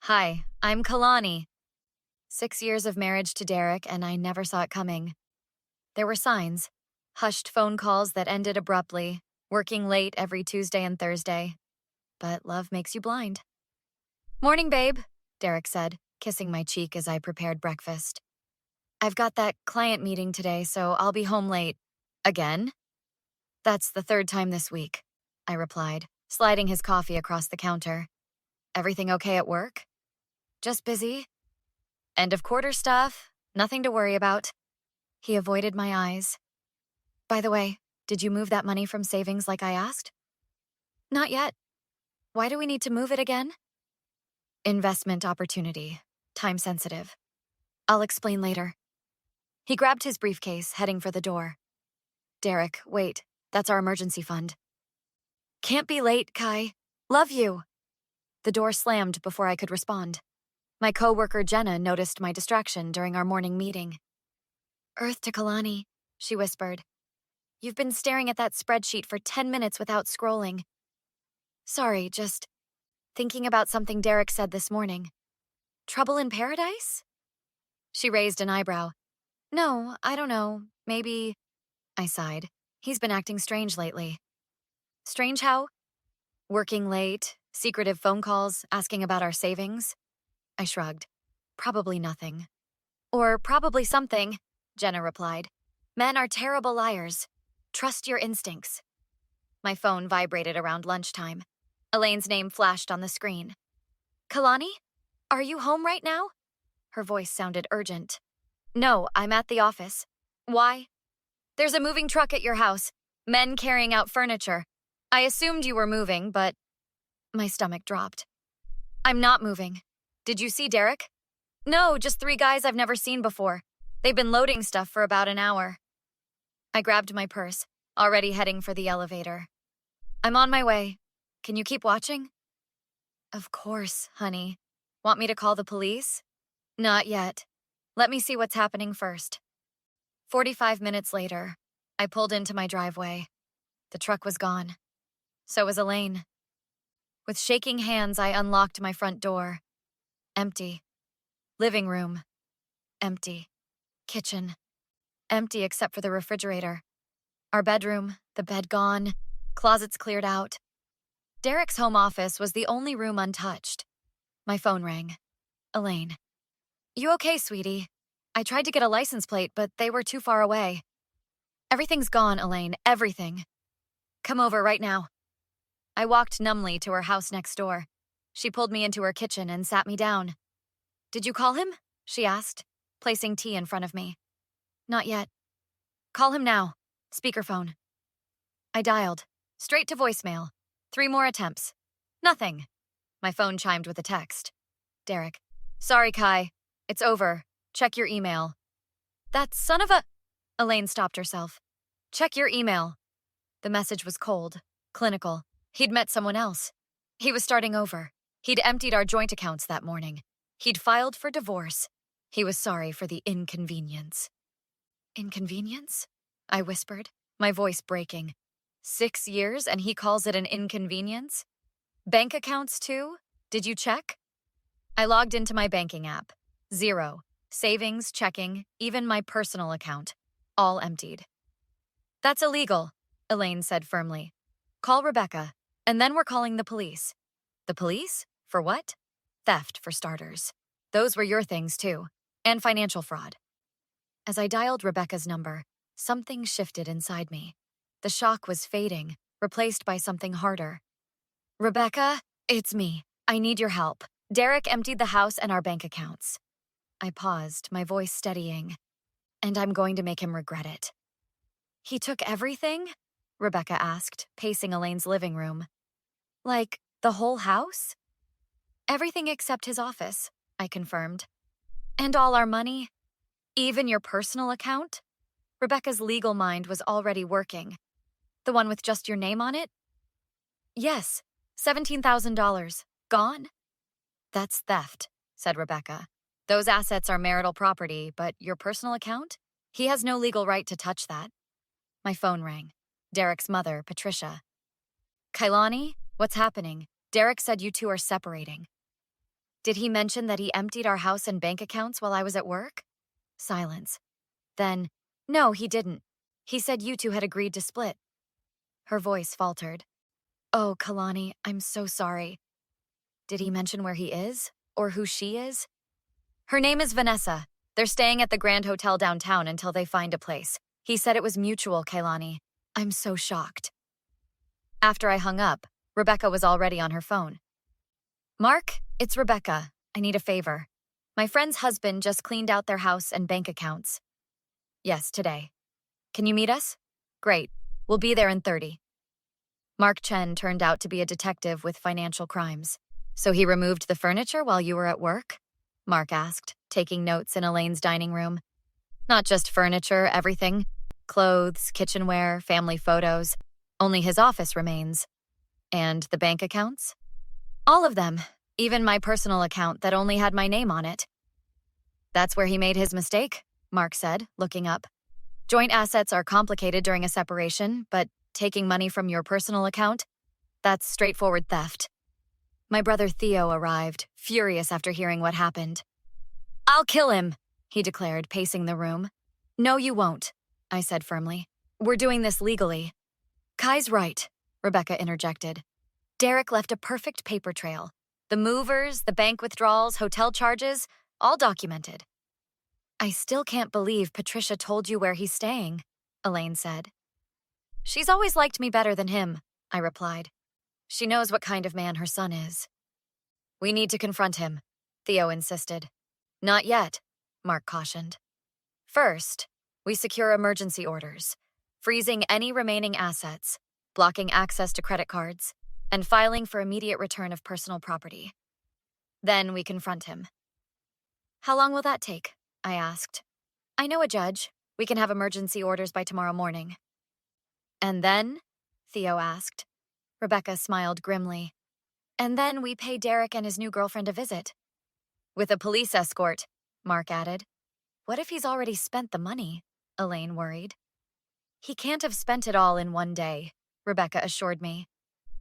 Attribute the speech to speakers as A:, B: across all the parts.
A: Hi, I'm Kalani. 6 years of marriage to Derek, and I never saw it coming. There were signs. Hushed phone calls that ended abruptly, working late every Tuesday and Thursday. But love makes you blind. Morning, babe, Derek said, kissing my cheek as I prepared breakfast. I've got that client meeting today, so I'll be home late. Again? That's the third time this week, I replied, sliding his coffee across the counter. Everything okay at work? Just busy. End of quarter stuff. Nothing to worry about. He avoided my eyes. By the way, did you move that money from savings like I asked? Not yet. Why do we need to move it again? Investment opportunity. Time sensitive. I'll explain later. He grabbed his briefcase, heading for the door. Derek, wait. That's our emergency fund. Can't be late, Kai. Love you. The door slammed before I could respond. My coworker Jenna noticed my distraction during our morning meeting. Earth to Kalani, she whispered. You've been staring at that spreadsheet for 10 minutes without scrolling. Sorry, just thinking about something Derek said this morning. Trouble in paradise? She raised an eyebrow. No, I don't know. Maybe... I sighed. He's been acting strange lately. Strange how? Working late, secretive phone calls, asking about our savings. I shrugged. Probably nothing. Or probably something, Jenna replied. Men are terrible liars. Trust your instincts. My phone vibrated around lunchtime. Elaine's name flashed on the screen. Kalani? Are you home right now? Her voice sounded urgent. No, I'm at the office. Why? There's a moving truck at your house. Men carrying out furniture. I assumed you were moving, but... My stomach dropped. I'm not moving. Did you see Derek? No, just 3 guys I've never seen before. They've been loading stuff for about an hour. I grabbed my purse, already heading for the elevator. I'm on my way. Can you keep watching? Of course, honey. Want me to call the police? Not yet. Let me see what's happening first. 45 minutes later, I pulled into my driveway. The truck was gone. So was Elaine. With shaking hands, I unlocked my front door. Empty. Living room. Empty. Kitchen. Empty except for the refrigerator. Our bedroom, the bed gone, closets cleared out. Derek's home office was the only room untouched. My phone rang. Elaine. You okay, sweetie? I tried to get a license plate, but they were too far away. Everything's gone, Elaine, everything. Come over right now. I walked numbly to her house next door. She pulled me into her kitchen and sat me down. Did you call him? She asked, placing tea in front of me. Not yet. Call him now. Speakerphone. I dialed. Straight to voicemail. 3 more attempts. Nothing. My phone chimed with a text. Derek. Sorry, Kai. It's over. Check your email. That son of a... Elaine stopped herself. Check your email. The message was cold, clinical. He'd met someone else. He was starting over. He'd emptied our joint accounts that morning. He'd filed for divorce. He was sorry for the inconvenience. Inconvenience? I whispered, my voice breaking. 6 years and he calls it an inconvenience? Bank accounts too? Did you check? I logged into my banking app. 0. Savings, checking, even my personal account. All emptied. That's illegal, Elaine said firmly. Call Rebecca, and then we're calling the police. The police? For what? Theft, for starters. Those were your things, too. And financial fraud. As I dialed Rebecca's number, something shifted inside me. The shock was fading, replaced by something harder. Rebecca, it's me. I need your help. Derek emptied the house and our bank accounts. I paused, my voice steadying. And I'm going to make him regret it. He took everything? Rebecca asked, pacing Elaine's living room. Like, the whole house? Everything except his office, I confirmed. And all our money? Even your personal account? Rebecca's legal mind was already working. The one with just your name on it? Yes, $17,000. Gone? That's theft, said Rebecca. Those assets are marital property, but your personal account? He has no legal right to touch that. My phone rang. Derek's mother, Patricia. Kailani, what's happening? Derek said you two are separating. Did he mention that he emptied our house and bank accounts while I was at work? Silence. Then, no, he didn't. He said you two had agreed to split. Her voice faltered. Oh, Kalani, I'm so sorry. Did he mention where he is? Or who she is? Her name is Vanessa. They're staying at the Grand Hotel downtown until they find a place. He said it was mutual, Kailani. I'm so shocked. After I hung up, Rebecca was already on her phone. Mark, it's Rebecca. I need a favor. My friend's husband just cleaned out their house and bank accounts. Yes, today. Can you meet us? Great. We'll be there in 30. Mark Chen turned out to be a detective with financial crimes. So he removed the furniture while you were at work? Mark asked, taking notes in Elaine's dining room. Not just furniture, everything. Clothes, kitchenware, family photos. Only his office remains. And the bank accounts? All of them. Even my personal account that only had my name on it. That's where he made his mistake, Mark said, looking up. Joint assets are complicated during a separation, but taking money from your personal account? That's straightforward theft. My brother Theo arrived, furious after hearing what happened. I'll kill him, he declared, pacing the room. No, you won't, I said firmly. We're doing this legally. Kai's right, Rebecca interjected. Derek left a perfect paper trail. The movers, the bank withdrawals, hotel charges, all documented. I still can't believe Patricia told you where he's staying, Elaine said. She's always liked me better than him, I replied. She knows what kind of man her son is. We need to confront him, Theo insisted. Not yet, Mark cautioned. First, we secure emergency orders, freezing any remaining assets, blocking access to credit cards, and filing for immediate return of personal property. Then we confront him. How long will that take? I asked. I know a judge. We can have emergency orders by tomorrow morning. And then? Theo asked. Rebecca smiled grimly. And then we pay Derek and his new girlfriend a visit. With a police escort, Mark added. What if he's already spent the money? Elaine worried. He can't have spent it all in one day, Rebecca assured me.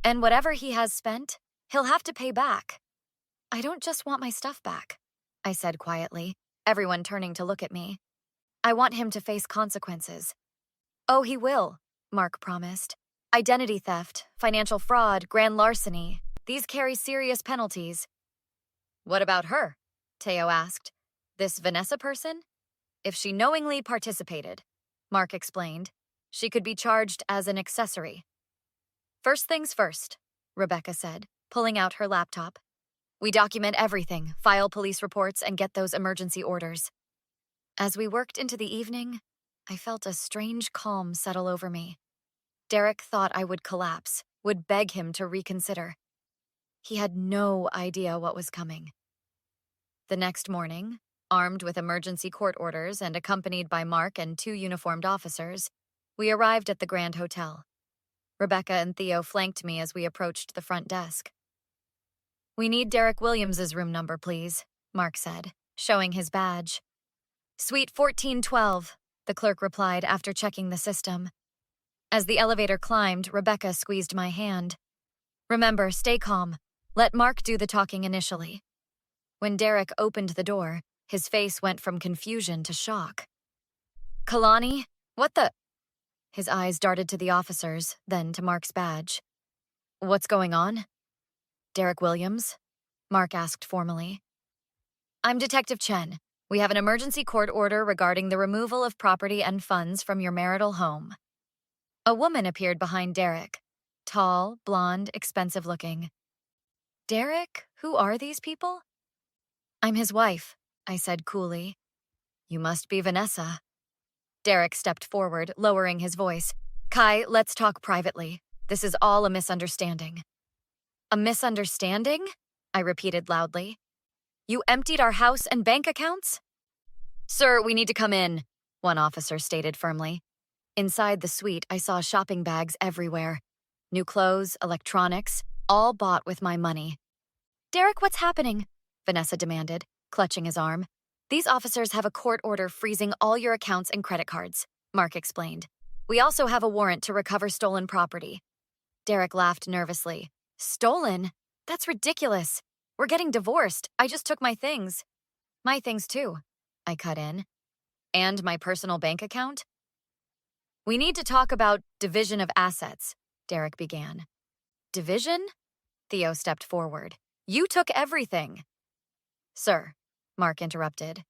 A: And whatever he has spent, he'll have to pay back. I don't just want my stuff back, I said quietly, everyone turning to look at me. I want him to face consequences. Oh, he will, Mark promised. Identity theft, financial fraud, grand larceny. These carry serious penalties. What about her? Teo asked. This Vanessa person? If she knowingly participated, Mark explained, she could be charged as an accessory. First things first, Rebecca said, pulling out her laptop. We document everything, file police reports, and get those emergency orders. As we worked into the evening, I felt a strange calm settle over me. Derek thought I would collapse, would beg him to reconsider. He had no idea what was coming. The next morning, armed with emergency court orders and accompanied by Mark and 2 uniformed officers, we arrived at the Grand Hotel. Rebecca and Theo flanked me as we approached the front desk. We need Derek Williams's room number, please, Mark said, showing his badge. Suite 1412, the clerk replied after checking the system. As the elevator climbed, Rebecca squeezed my hand. Remember, stay calm. Let Mark do the talking initially. When Derek opened the door, his face went from confusion to shock. Kalani, what the? His eyes darted to the officers, then to Mark's badge. What's going on? Derek Williams? Mark asked formally. I'm Detective Chen. We have an emergency court order regarding the removal of property and funds from your marital home. A woman appeared behind Derek. Tall, blonde, expensive-looking. Derek, who are these people? I'm his wife, I said coolly. You must be Vanessa. Derek stepped forward, lowering his voice. Kai, let's talk privately. This is all a misunderstanding. A misunderstanding? I repeated loudly. You emptied our house and bank accounts? Sir, we need to come in, one officer stated firmly. Inside the suite, I saw shopping bags everywhere. New clothes, electronics, all bought with my money. Derek, what's happening? Vanessa demanded, clutching his arm. These officers have a court order freezing all your accounts and credit cards, Mark explained. We also have a warrant to recover stolen property. Derek laughed nervously. Stolen? That's ridiculous. We're getting divorced. I just took my things. My things too, I cut in. And my personal bank account? We need to talk about division of assets, Derek began. Division? Theo stepped forward. You took everything. Sir, Mark interrupted.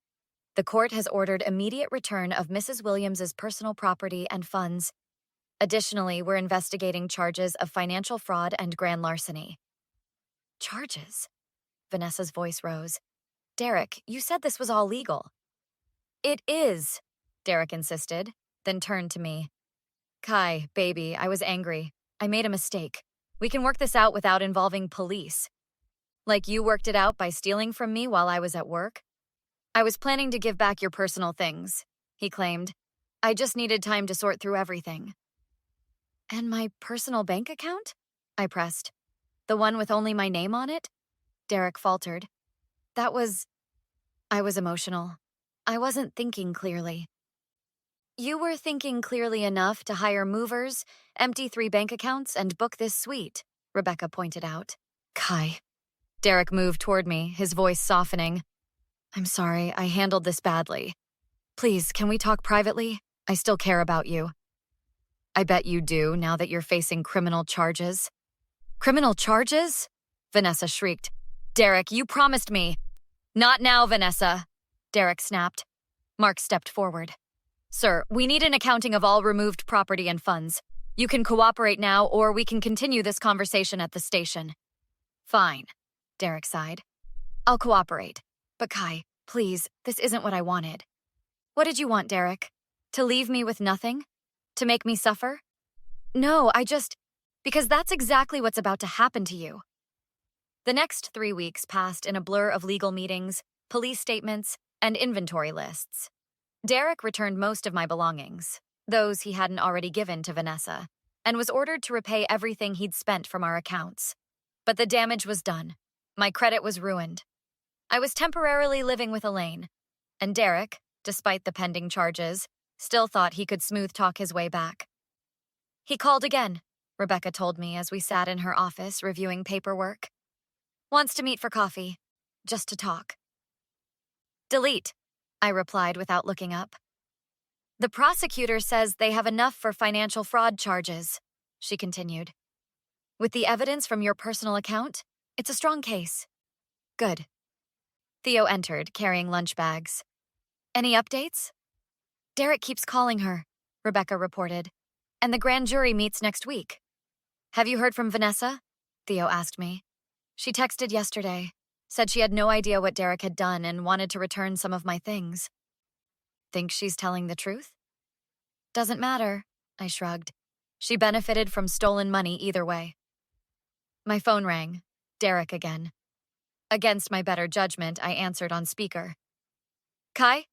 A: The court has ordered immediate return of Mrs. Williams's personal property and funds. Additionally, we're investigating charges of financial fraud and grand larceny. Charges? Vanessa's voice rose. Derek, you said this was all legal. It is, Derek insisted, then turned to me. Kai, baby, I was angry. I made a mistake. We can work this out without involving police. Like you worked it out by stealing from me while I was at work? I was planning to give back your personal things, he claimed. I just needed time to sort through everything. And my personal bank account? I pressed. The one with only my name on it? Derek faltered. I was emotional. I wasn't thinking clearly. You were thinking clearly enough to hire movers, empty 3 bank accounts, and book this suite, Rebecca pointed out. Kai. Derek moved toward me, his voice softening. I'm sorry, I handled this badly. Please, can we talk privately? I still care about you. I bet you do, now that you're facing criminal charges. Criminal charges? Vanessa shrieked. Derek, you promised me. Not now, Vanessa, Derek snapped. Mark stepped forward. Sir, we need an accounting of all removed property and funds. You can cooperate now, or we can continue this conversation at the station. Fine, Derek sighed. I'll cooperate. But Kai, please, this isn't what I wanted. What did you want, Derek? To leave me with nothing? To make me suffer? No, because that's exactly what's about to happen to you. The next 3 weeks passed in a blur of legal meetings, police statements, and inventory lists. Derek returned most of my belongings, those he hadn't already given to Vanessa, and was ordered to repay everything he'd spent from our accounts. But the damage was done. My credit was ruined. I was temporarily living with Elaine, and Derek, despite the pending charges, still thought he could smooth talk his way back. He called again, Rebecca told me as we sat in her office reviewing paperwork. Wants to meet for coffee, just to talk. Delete, I replied without looking up. The prosecutor says they have enough for financial fraud charges, she continued. With the evidence from your personal account, it's a strong case. Good. Theo entered, carrying lunch bags. Any updates? Derek keeps calling her, Rebecca reported, and the grand jury meets next week. Have you heard from Vanessa? Theo asked me. She texted yesterday, said she had no idea what Derek had done and wanted to return some of my things. Think she's telling the truth? Doesn't matter, I shrugged. She benefited from stolen money either way. My phone rang. Derek again. Against my better judgment, I answered on speaker. Kai?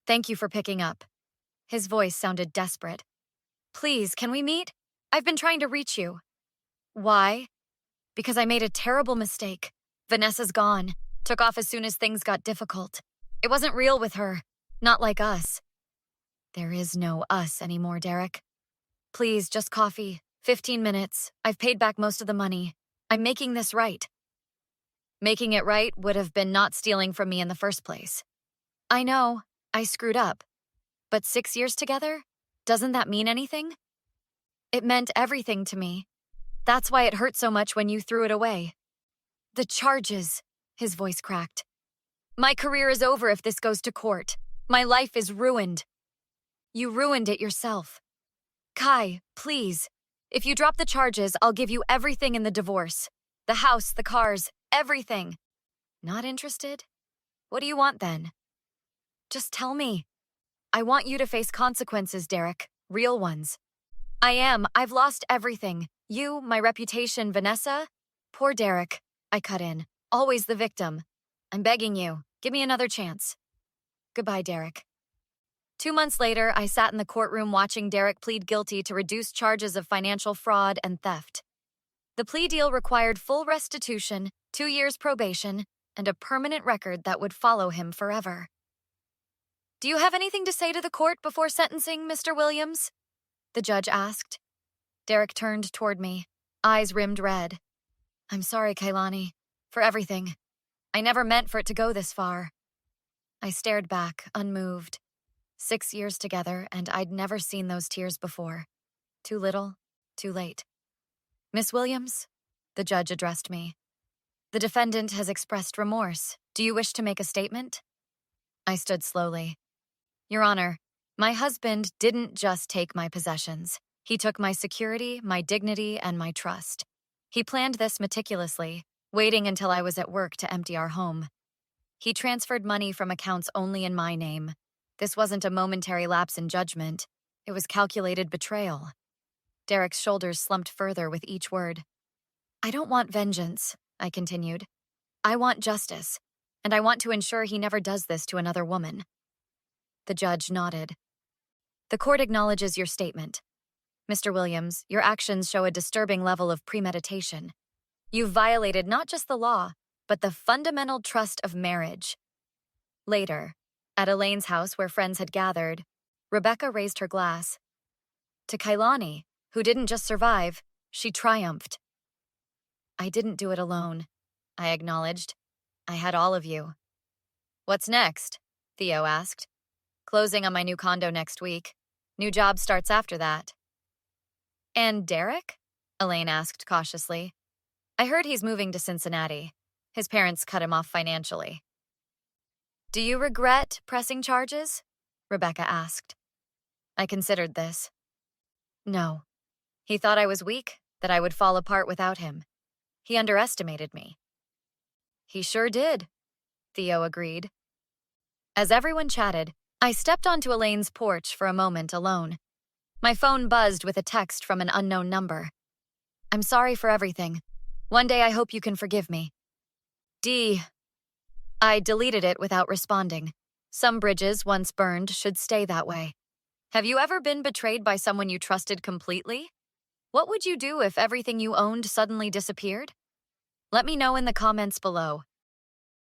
A: Thank you for picking up. His voice sounded desperate. Please, can we meet? I've been trying to reach you. Why? Because I made a terrible mistake. Vanessa's gone. Took off as soon as things got difficult. It wasn't real with her. Not like us. There is no us anymore, Derek. Please, just coffee. 15 minutes. I've paid back most of the money. I'm making this right. Making it right would have been not stealing from me in the first place. I know. I screwed up. But 6 years together? Doesn't that mean anything? It meant everything to me. That's why it hurt so much when you threw it away. The charges, his voice cracked. My career is over if this goes to court. My life is ruined. You ruined it yourself. Kai, please. If you drop the charges, I'll give you everything in the divorce. The house, the cars, everything. Not interested? What do you want then? Just tell me. I want you to face consequences, Derek. Real ones. I am. I've lost everything. You, my reputation, Vanessa. Poor Derek. I cut in. Always the victim. I'm begging you. Give me another chance. Goodbye, Derek. 2 months later, I sat in the courtroom watching Derek plead guilty to reduced charges of financial fraud and theft. The plea deal required full restitution, 2 years probation, and a permanent record that would follow him forever. Do you have anything to say to the court before sentencing, Mr. Williams? The judge asked. Derek turned toward me, eyes rimmed red. I'm sorry, Kailani, for everything. I never meant for it to go this far. I stared back, unmoved. 6 years together, and I'd never seen those tears before. Too little, too late. Miss Williams, the judge addressed me. The defendant has expressed remorse. Do you wish to make a statement? I stood slowly. Your Honor, my husband didn't just take my possessions. He took my security, my dignity, and my trust. He planned this meticulously, waiting until I was at work to empty our home. He transferred money from accounts only in my name. This wasn't a momentary lapse in judgment. It was calculated betrayal. Derek's shoulders slumped further with each word. I don't want vengeance, I continued. I want justice, and I want to ensure he never does this to another woman. The judge nodded. The court acknowledges your statement. Mr. Williams, your actions show a disturbing level of premeditation. You've violated not just the law, but the fundamental trust of marriage. Later, at Elaine's house where friends had gathered, Rebecca raised her glass. To Kailani, who didn't just survive, she triumphed. I didn't do it alone, I acknowledged. I had all of you. What's next? Theo asked. Closing on my new condo next week. New job starts after that. And Derek? Elaine asked cautiously. I heard he's moving to Cincinnati. His parents cut him off financially. Do you regret pressing charges? Rebecca asked. I considered this. No. He thought I was weak, that I would fall apart without him. He underestimated me. He sure did, Theo agreed. As everyone chatted, I stepped onto Elaine's porch for a moment alone. My phone buzzed with a text from an unknown number. I'm sorry for everything. One day I hope you can forgive me. D. I deleted it without responding. Some bridges, once burned, should stay that way. Have you ever been betrayed by someone you trusted completely? What would you do if everything you owned suddenly disappeared? Let me know in the comments below.